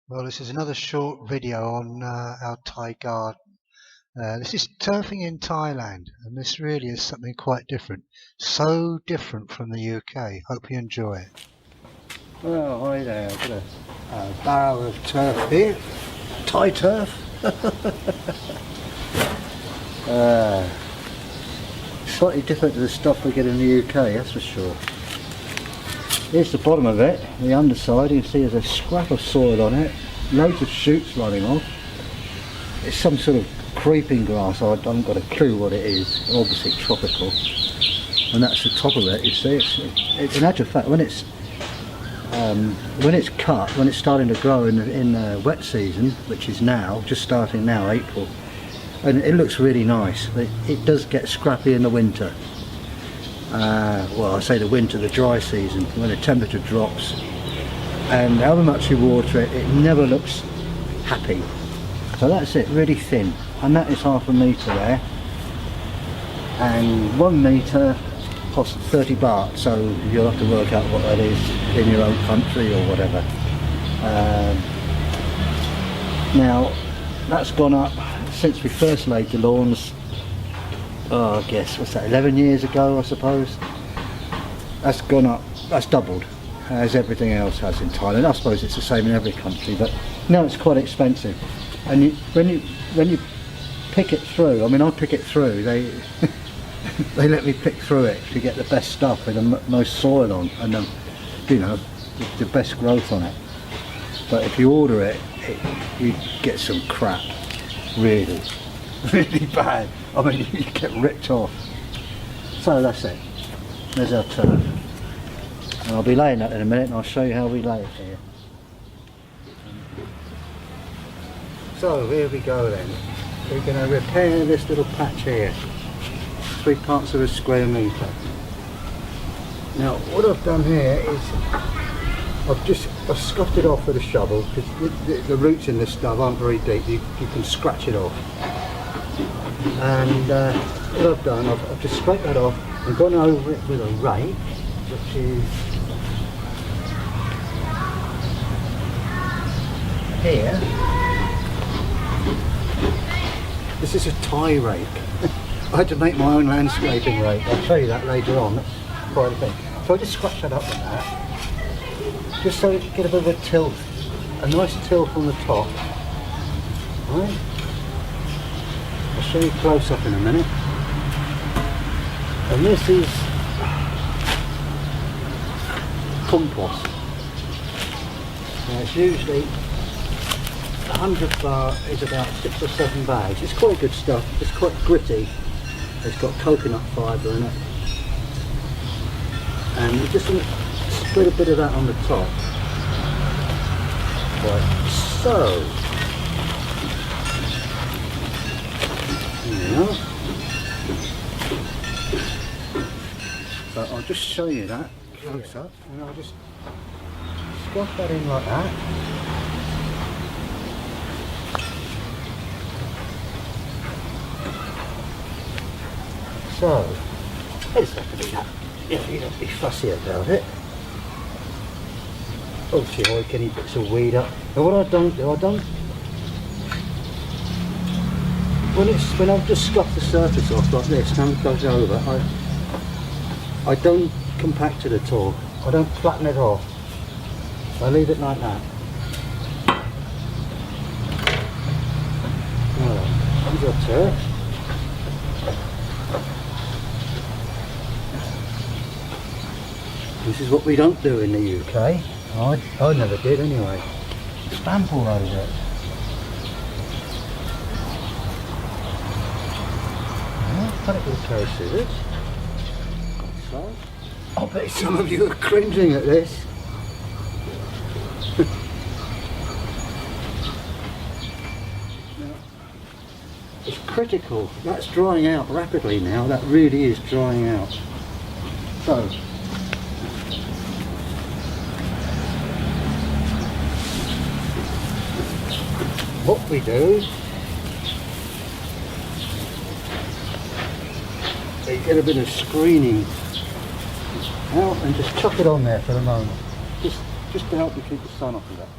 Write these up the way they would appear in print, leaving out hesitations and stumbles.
Well, this is another short video on our Thai garden. This is turfing in Thailand, and this really is something quite different. So different from the UK. Hope you enjoy it. Well, hi there. I've got a barrow of turf here. Thai turf. Slightly different to the stuff we get in the UK, that's for sure. Here's the bottom of it, the underside. You can see there's a scrap of soil on it, loads of shoots running off. It's some sort of creeping grass. I haven't got a clue what it is. Obviously tropical. And that's the top of it. You see, in actual fact, when it's cut, when it's starting to grow in the wet season, which is now, just starting now, April, and it looks really nice. It does get scrappy in the winter. Well, I say the winter, the dry season, when the temperature drops, and however much you water it, it never looks happy. So that's it, really thin, and that is half a metre there, and 1 metre costs 30 baht, so you'll have to work out what that is in your own country or whatever. Now that's gone up since we first laid the lawns. I guess, what's that, 11 years ago, I suppose. That's gone up, that's doubled, as everything else has in Thailand. I suppose it's the same in every country, but no, it's quite expensive. And when you pick it through, I mean, I pick it through, they they let me pick through it to get the best stuff with the most soil on, and you know, the best growth on it. But if you order it, you get some crap, really. Really bad. I mean, you get ripped off. So that's it. There's our turf. And I'll be laying that in a minute, and I'll show you how we lay it here. So here we go then. We're going to repair this little patch here. 3 parts of a square metre. Now what I've done here is I've scuffed it off with a shovel, because the roots in this stuff aren't very deep. You can scratch it off. And what I've done, I've just scraped that off and gone over it with a rake, which is here. This is a Thai rake. I had to make my own landscaping rake. I'll show you that later on. That's quite a thing. So I just scratch that up with that, just so you get a bit of a tilt, a nice tilt on the top. Right? I'll show you close up in a minute. And this is compost. Now it's usually 100 baht is about 6 or 7 bags. It's quite good stuff. It's quite gritty. It's got coconut fibre in it. And you just want to spread a bit of that on the top. Like so. Now, so I'll just show you that close up, and I'll just squash that in like that. So it's not going to be that, you don't be fussy about it. Obviously I get any bits of weed up. And what I don't do, when I've just scuffed the surface off like this and it goes over, I don't compact it at all. I don't flatten it off. I leave it like that. Well, there's our turf. This is what we don't do in the UK. I never did anyway. Stamp all over it. Cut it with a pair of scissors. So, I bet some of you are cringing at this. Now, it's critical. That's drying out rapidly now. That really is drying out. So, what we do, you get a bit of screening out and just chuck it on there for the moment, just to help you keep the sun off of that.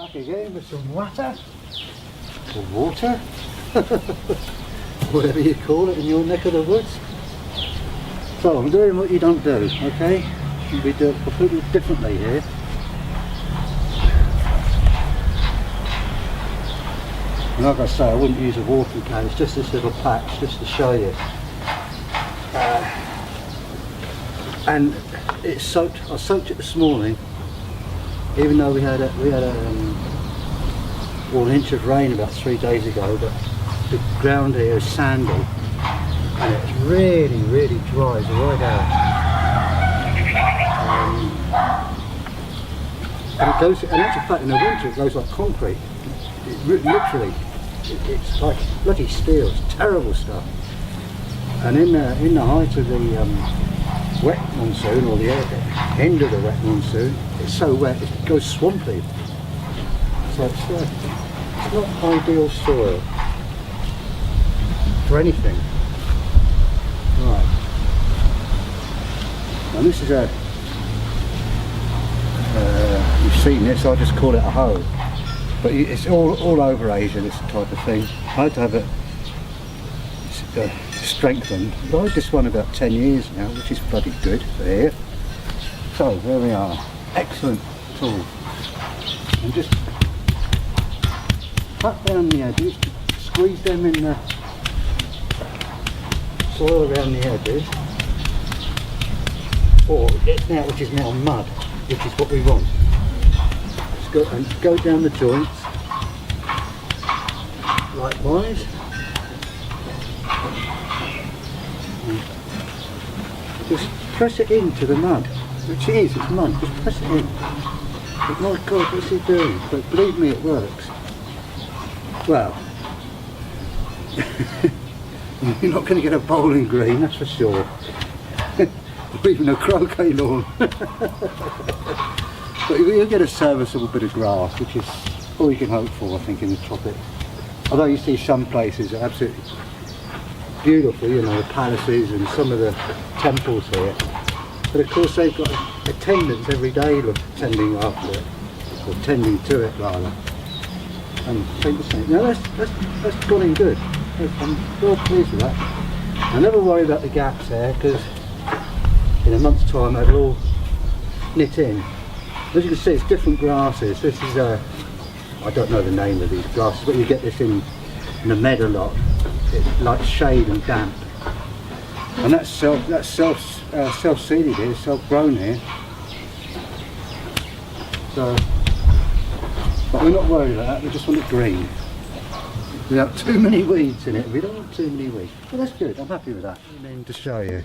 back again with some water, or water, whatever you call it in your neck of the woods. So I'm doing what you don't do, okay? We do it completely differently here. And like I say, I wouldn't use a watering can, it's just this little patch, just to show you. And it's soaked. I soaked it this morning, even though we had an inch of rain about 3 days ago. But the ground here is sandy, and it's really, really dries right out. And it goes. And actually, in fact, in the winter, it goes like concrete. Literally, it's like bloody steel. It's terrible stuff. And in the height of the wet monsoon, or the end of the wet monsoon, it's so wet it goes swampy. So it's not ideal soil for anything. Right. And this is you've seen this, I just call it a hoe. But it's all over Asia, this type of thing. I had to have it strengthened. I had this one about 10 years now, which is bloody good for here. So there we are, excellent tool. And just cut down the edges, squeeze them in the soil around the edges, which is now mud, which is what we want. Just go down the joints, likewise. Just press it into the mud, which it is, it's mud, just press it in. But my God, what's he doing? But believe me, it works. Well, you're not going to get a bowling green, that's for sure. Or even a croquet lawn. But you'll get a serviceable bit of grass, which is all you can hope for, I think, in the tropics. Although you see some places are absolutely beautiful, you know, the palaces and some of the temples here. But of course they've got attendants every day tending after it, or tending to it rather. And think the same. Now that's gone in good. I'm well pleased with that. I never worry about the gaps there, because in a month's time they'll all knit in. As you can see, it's different grasses. This is I don't know the name of these grasses, but you get this in the meadow lot. It's like shade and damp, and that's self-seeded here, self-grown here. So, but we're not worried about that. We just want it green, without too many weeds in it. We don't want too many weeds. But that's good. I'm happy with that. And then to show you.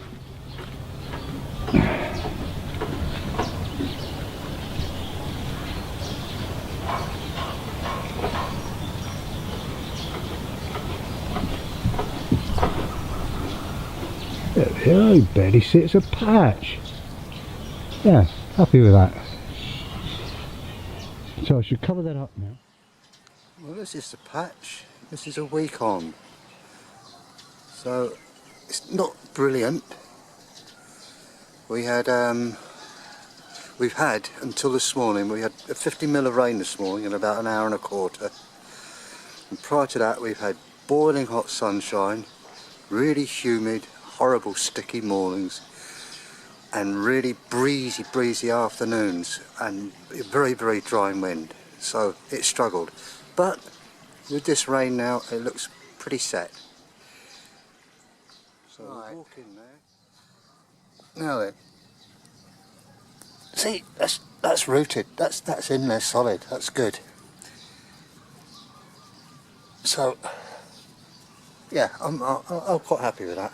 I barely see it's a patch. Yeah, happy with that. So I should cover that up now. Well, this is the patch. This is a week on. So it's not brilliant. We've had until this morning, we had 50 mil of rain this morning in about an hour and a quarter. And prior to that we've had boiling hot sunshine, really humid, horrible sticky mornings, and really breezy afternoons, and very dry wind. So it struggled, but with this rain now it looks pretty set. So we'll walk in there. Now then, see, that's rooted, that's in there solid, that's good. So yeah, I'm quite happy with that.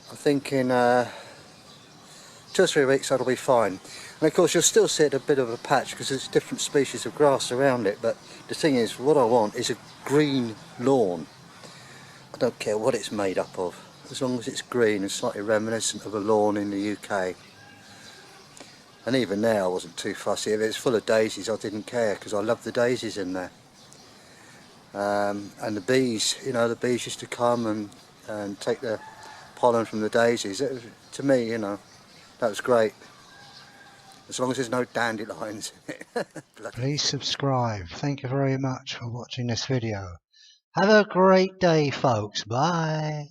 I think in 2 or 3 weeks that'll be fine. And of course you'll still see it a bit of a patch because there's different species of grass around it, but the thing is, what I want is a green lawn. I don't care what it's made up of, as long as it's green and slightly reminiscent of a lawn in the UK. And even there I wasn't too fussy. If it's full of daisies I didn't care, because I love the daisies in there. And the bees, you know, the bees used to come and take the pollen from the daisies. To me, you know, that was great. as long as there's no dandelions in it. Bloody Please subscribe. Thank you very much for watching this video. Have a great day, folks. Bye.